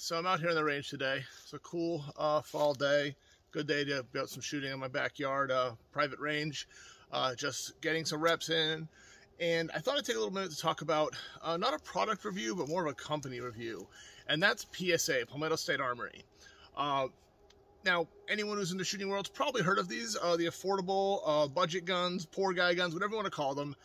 So I'm out here in the range today. It's a cool fall day. Good day to be out some shooting in my backyard, private range. Just getting some reps in. And I thought I'd take a little minute to talk about not a product review, but more of a company review. And that's PSA, Palmetto State Armory. Now, anyone who's in the shooting world's probably heard of these, the affordable budget guns, poor guy guns, whatever you want to call them.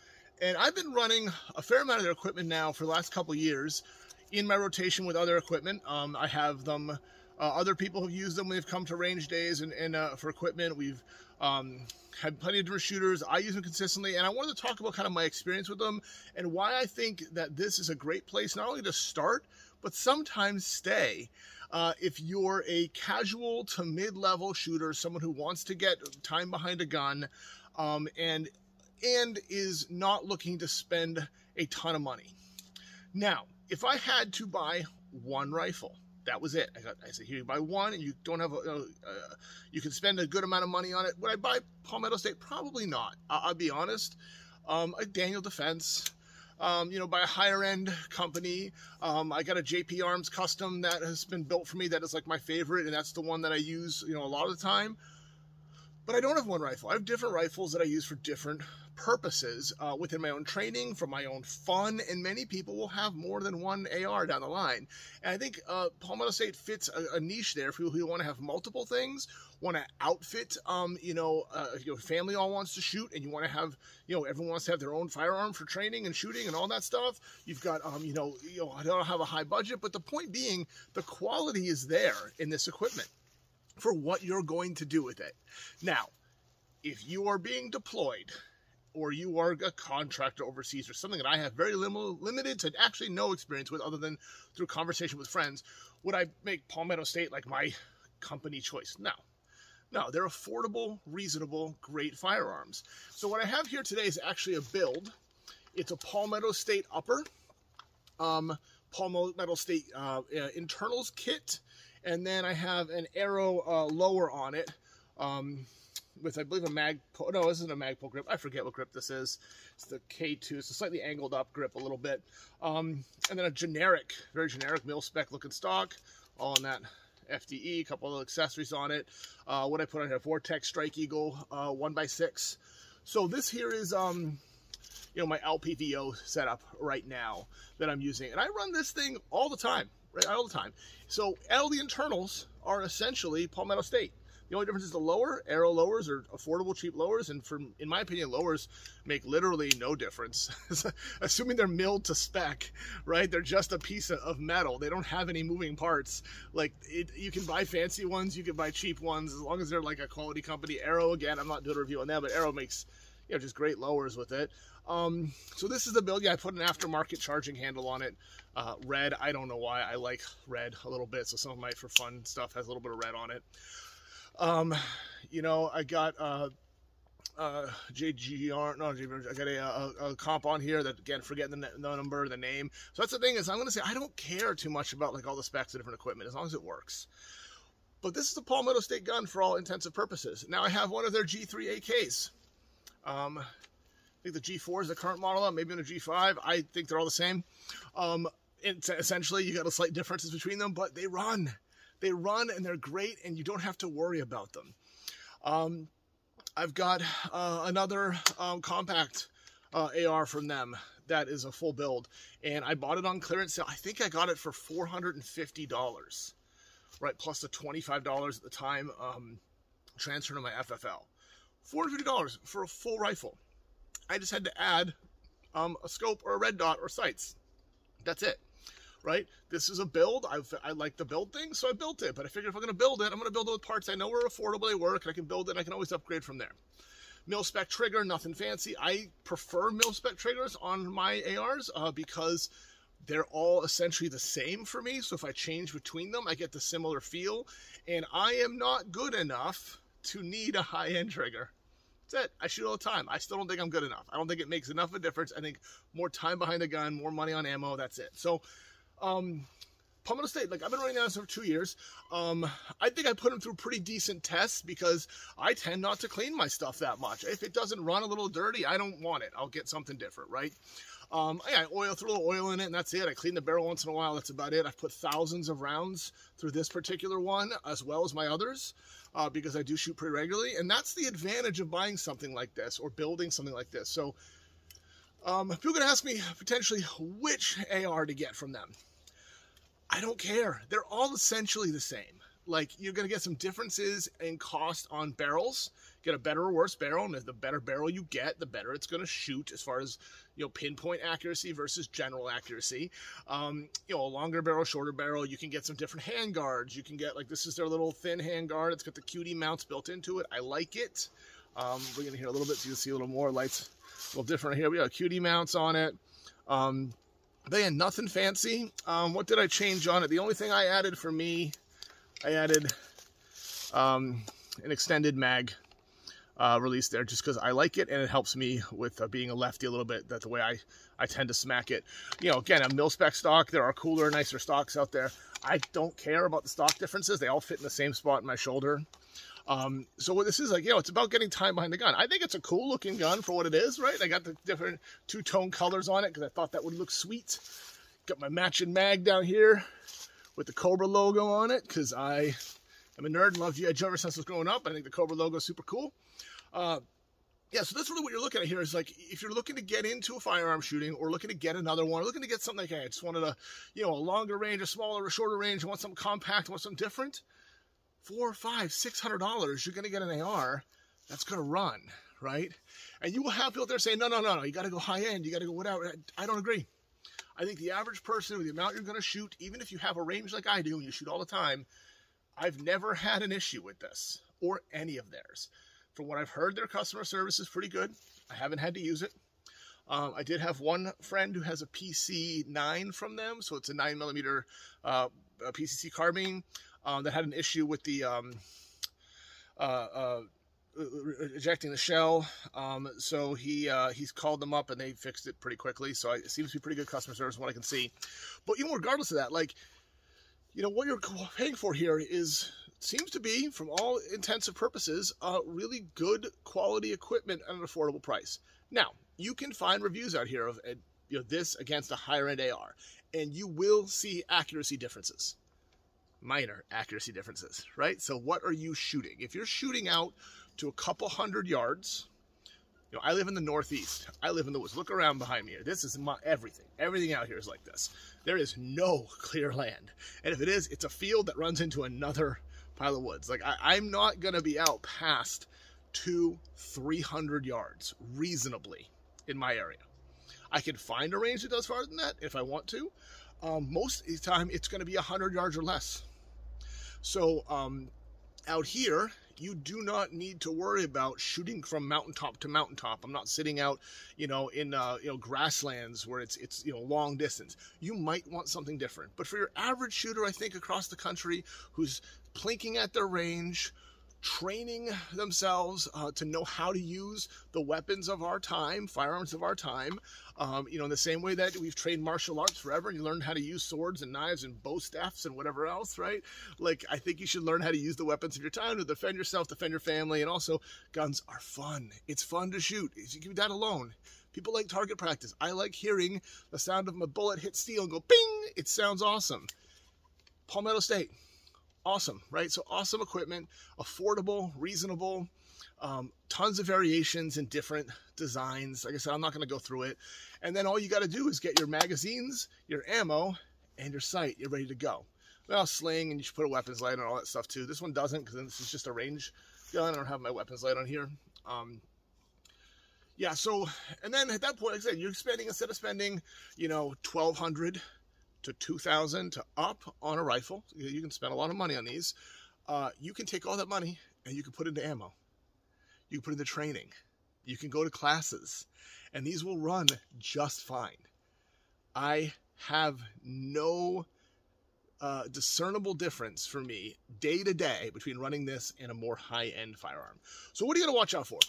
And I've been running a fair amount of their equipment now for the last couple years in my rotation with other equipment. I have them, other people have used them when they've come to range days and for equipment. We've had plenty of different shooters. I use them consistently, and I wanted to talk about kind of my experience with them and why I think that this is a great place not only to start, but sometimes stay. If you're a casual to mid-level shooter, someone who wants to get time behind a gun, and is not looking to spend a ton of money. Now, if I had to buy one rifle, that was it. I said, here you buy one, and you don't have you can spend a good amount of money on it. Would I buy Palmetto State? Probably not. I'll be honest. A Daniel Defense, by a higher end company. I got a JP Arms custom that has been built for me. That is like my favorite, and that's the one that I use, a lot of the time. But I don't have one rifle. I have different rifles that I use for different purposes within my own training, for my own fun, and many people will have more than one AR down the line. And I think Palmetto State fits a niche there for people who want to have multiple things, want to outfit, your family all wants to shoot, and you want to have, everyone wants to have their own firearm for training and shooting and all that stuff. You've got, I don't have a high budget, but the point being, the quality is there in this equipment for what you're going to do with it. Now, if you are being deployed, or you are a contractor overseas, or something that I have very limited to actually no experience with other than through conversation with friends, would I make Palmetto State like my company choice? No, they're affordable, reasonable, great firearms. So what I have here today is actually a build. It's a Palmetto State upper, Palmetto State internals kit, and then I have an arrow lower on it, with, I believe, a mag pull. No, this isn't a mag pull grip. I forget what grip this is. It's the K2. It's a slightly angled up grip a little bit. And then a very generic mil-spec looking stock, all in that FDE, a couple of accessories on it. What I put on here, Vortex Strike Eagle 1x6. So this here is, my LPVO setup right now that I'm using. And I run this thing all the time, right? All the time. So all the internals are essentially Palmetto State. The only difference is the lower. Arrow lowers are affordable, cheap lowers, and in my opinion, lowers make literally no difference. Assuming they're milled to spec, right? They're just a piece of metal. They don't have any moving parts. You can buy fancy ones, you can buy cheap ones, as long as they're like a quality company. Arrow, again, I'm not doing a review on that, but Arrow makes just great lowers with it. So this is the build. Yeah, I put an aftermarket charging handle on it. Red, I don't know why. I like red a little bit, so some of my for fun stuff has a little bit of red on it. I got JGR, no, I got a comp on here that, again, forgetting the number, the name. So that's the thing, is I'm going to say I don't care too much about all the specs of different equipment as long as it works. But this is the Palmetto State gun for all intensive purposes. Now I have one of their G3 AKs. I think the G4 is the current model, maybe in a G5. I think they're all the same. Essentially, you got a slight differences between them, but they run. They run and they're great, and you don't have to worry about them. I've got another compact AR from them that is a full build, and I bought it on clearance sale. I think I got it for $450, right, plus the $25 at the time transfer to my FFL. $450 for a full rifle. I just had to add a scope or a red dot or sights. That's it. Right? This is a build. I like the build thing, so I built it. But I figured if I'm going to build it, I'm going to build it with parts I know are affordable, they work, and I can build it, and I can always upgrade from there. Mil-spec trigger, nothing fancy. I prefer mil-spec triggers on my ARs because they're all essentially the same for me. So if I change between them, I get the similar feel. And I am not good enough to need a high-end trigger. That's it. I shoot all the time. I still don't think I'm good enough. I don't think it makes enough of a difference. I think more time behind the gun, more money on ammo, that's it. So, Palmetto State, like I've been running this for 2 years. I think I put them through pretty decent tests because I tend not to clean my stuff that much. If it doesn't run a little dirty, I don't want it. I'll get something different, right? Yeah, I throw a little oil in it and that's it. I clean the barrel once in a while. That's about it. I've put thousands of rounds through this particular one as well as my others because I do shoot pretty regularly. And that's the advantage of buying something like this or building something like this. So people are going to ask me potentially which AR to get from them. I don't care. They're all essentially the same. Like, you're going to get some differences in cost on barrels. Get a better or worse barrel, and the better barrel you get, the better it's going to shoot as far as, you know, pinpoint accuracy versus general accuracy. You know, a longer barrel, shorter barrel, you can get some different hand guards. You can get, like, this is their little thin hand guard. It's got the QD mounts built into it. I like it. We're going to hear a little bit so you can see a little more. Lights a little different here. We got QD mounts on it. They had nothing fancy. What did I change on it? The only thing I added for me, I added an extended mag release there just because I like it and it helps me with being a lefty a little bit. That's the way I tend to smack it. You know, again, a mil-spec stock. There are cooler, nicer stocks out there. I don't care about the stock differences. They all fit in the same spot in my shoulder. So what this is like, you know, it's about getting time behind the gun. I think it's a cool looking gun for what it is, right? I got the different two-tone colors on it because I thought that would look sweet. Got my matching mag down here with the Cobra logo on it because I am a nerd and love G.I. Joe ever since I was growing up. I think the Cobra logo is super cool. Yeah, so that's really what you're looking at here is like, if you're looking to get into a firearm shooting or looking to get another one, or looking to get something like, hey, I just wanted a, you know, a longer range, a smaller, a shorter range, I want something compact, I want something different. $400, $500, $600, you're going to get an AR that's going to run, right? And you will have people there saying, no, you got to go high end, you got to go whatever. I don't agree. I think the average person with the amount you're going to shoot, even if you have a range like I do and you shoot all the time, I've never had an issue with this or any of theirs. From what I've heard, their customer service is pretty good. I haven't had to use it. I did have one friend who has a PC9 from them, so it's a 9mm PCC carbine. That had an issue with the ejecting the shell. So he's called them up and they fixed it pretty quickly. So it seems to be pretty good customer service from what I can see. But even regardless of that, like, you know, what you're paying for here seems to be, from all intents and purposes, really good quality equipment at an affordable price. Now, you can find reviews out here of, you know, this against a higher end AR, and you will see accuracy differences. Minor accuracy differences, right? So what are you shooting? If you're shooting out to a couple hundred yards, you know, I live in the Northeast. I live in the woods. Look around behind me here. This is my everything. Everything out here is like this. There is no clear land. And if it is, it's a field that runs into another pile of woods. Like, I'm not going to be out past 200-300 yards reasonably in my area. I can find a range that does farther than that if I want to. Most of the time, it's going to be 100 yards or less. So out here, you do not need to worry about shooting from mountaintop to mountaintop. I'm not sitting out, you know, in you know, grasslands where it's you know, long distance. You might want something different. But for your average shooter, I think across the country, who's plinking at their range, training themselves to know how to use the weapons of our time, firearms of our time, you know, in the same way that we've trained martial arts forever and you learned how to use swords and knives and bow staffs and whatever else, right? Like, I think you should learn how to use the weapons of your time to defend yourself, defend your family, and also guns are fun. It's fun to shoot. You can do that alone. People like target practice. I like hearing the sound of my bullet hit steel and go ping. It sounds awesome. Palmetto State. Awesome, right? So awesome equipment, affordable, reasonable, tons of variations in different designs. Like I said, I'm not going to go through it. And then all you got to do is get your magazines, your ammo, and your sight. You're ready to go. Well, sling, and you should put a weapons light on all that stuff too. This one doesn't, because this is just a range gun. I don't have my weapons light on here. Yeah, so, and then at that point, like I said, you're spending, instead of spending, you know, $1,200 to $2,000 to up on a rifle, you can spend a lot of money on these. You can take all that money and you can put it into ammo. You can put it into training. You can go to classes, and these will run just fine. I have no discernible difference for me day to day between running this and a more high-end firearm. So what are you going to watch out for?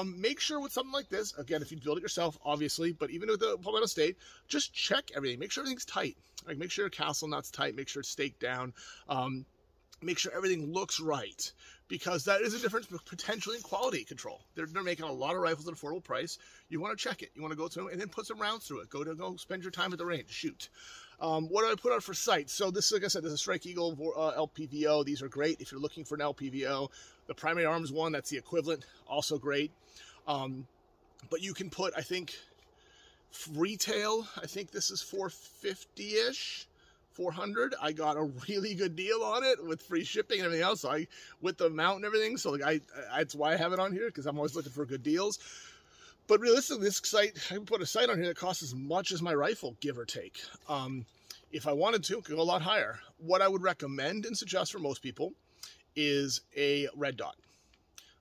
Make sure with something like this, again, if you build it yourself, obviously, but even with the Palmetto State, just check everything. Make sure everything's tight. Like, make sure your castle nut's tight. Make sure it's staked down. Make sure everything looks right, because that is a difference potentially in quality control. They're making a lot of rifles at an affordable price. You want to check it. You want to go through and then put some rounds through it. Go spend your time at the range. Shoot. What do I put on for sights? So this, like I said, this is a Strike Eagle LPVO. These are great if you're looking for an LPVO. The Primary Arms one, that's the equivalent, also great. But you can put, I think, retail, I think this is $450-ish. 400. I got a really good deal on it with free shipping and everything else. So with the mount and everything. So like that's why I have it on here, because I'm always looking for good deals. But realistically, this sight, I can put a sight on here that costs as much as my rifle, give or take. If I wanted to, it could go a lot higher. What I would recommend and suggest for most people is a red dot.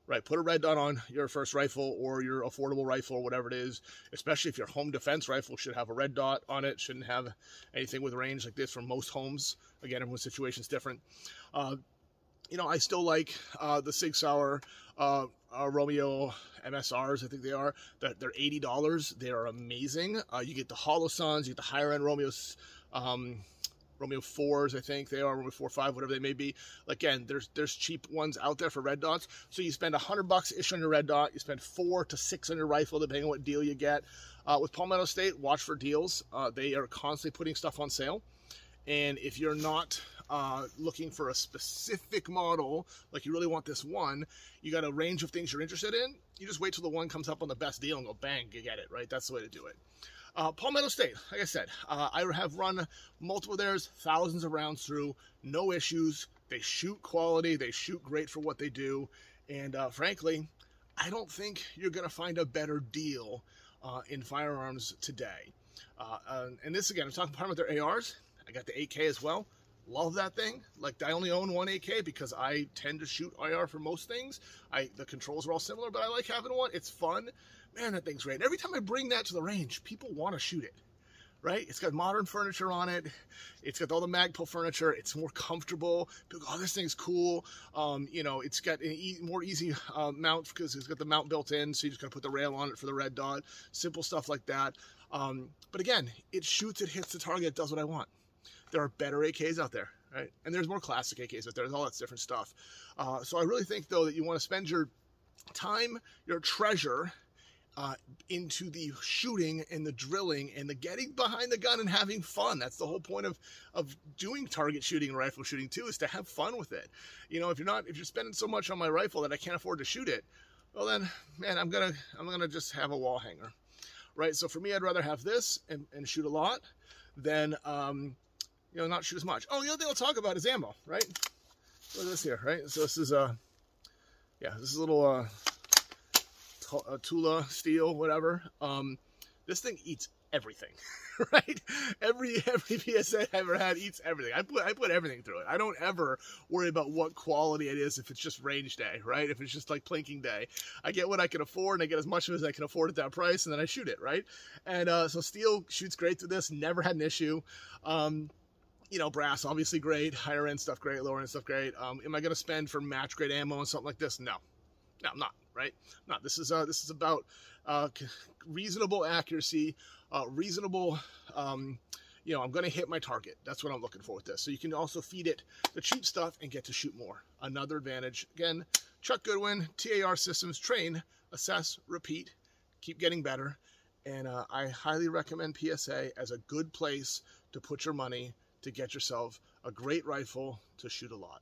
Right, put a red dot on your first rifle or your affordable rifle or whatever it is, especially if your home defense rifle should have a red dot on it. Shouldn't have anything with range like this for most homes. Again, everyone's situation's different. You know, I still like the Sig Sauer Romeo MSRs, I think they are. They're $80. They are amazing. You get the Holosuns, you get the higher end Romeos, Romeo 4s, I think they are, Romeo 4, 5, whatever they may be. Again, there's cheap ones out there for red dots. So you spend $100-ish on your red dot. You spend $4 to $6 on your rifle, depending on what deal you get. With Palmetto State, watch for deals. They are constantly putting stuff on sale. And if you're not looking for a specific model, like you really want this one, you got a range of things you're interested in. You just wait till the one comes up on the best deal and go bang, you get it, right? That's the way to do it. Palmetto State, like I said, I have run multiple of theirs, thousands of rounds through, no issues. They shoot quality, they shoot great for what they do, and frankly, I don't think you're going to find a better deal in firearms today. And this, again, I'm talking about their ARs. I got the 8K as well. Love that thing. Like, I only own one 8K because I tend to shoot IR for most things. The controls are all similar, but I like having one. It's fun. Man, that thing's great. And every time I bring that to the range, people want to shoot it, right? It's got modern furniture on it. It's got all the Magpul furniture. It's more comfortable. People go, oh, this thing's cool. You know, it's got a more easy mount because it's got the mount built in, so you just got to put the rail on it for the red dot. Simple stuff like that. But again, it shoots, it hits the target, it does what I want. There are better AKs out there, right? And there's more classic AKs out there. There's all that different stuff. So I really think, though, that you want to spend your time, your treasure, into the shooting and the drilling and the getting behind the gun and having fun. That's the whole point of doing target shooting and rifle shooting too, is to have fun with it. You know, if you're spending so much on my rifle that I can't afford to shoot it, well then, man, I'm gonna just have a wall hanger, right? So for me, I'd rather have this and shoot a lot than you know, not shoot as much. Oh, the other thing I'll talk about is ammo, right? Look at this here, right? So this is yeah, this is a little Tula steel, whatever. This thing eats everything, right? Every PSA I ever had eats everything. I put everything through it. I don't ever worry about what quality it is if it's just range day, right? If it's just like plinking day, I get what I can afford and I get as much of it as I can afford at that price, and then I shoot it, right? And so steel shoots great through this. Never had an issue. You know, brass, obviously great. Higher end stuff great. Lower end stuff great. Am I going to spend for match grade ammo and something like this? No. No, I'm not, right? No, this is about reasonable accuracy, reasonable, you know, I'm going to hit my target. That's what I'm looking for with this. So you can also feed it the cheap stuff and get to shoot more. Another advantage. Again, Chuck Goodwin, TAR Systems, train, assess, repeat, keep getting better. And I highly recommend PSA as a good place to put your money to get yourself a great rifle to shoot a lot.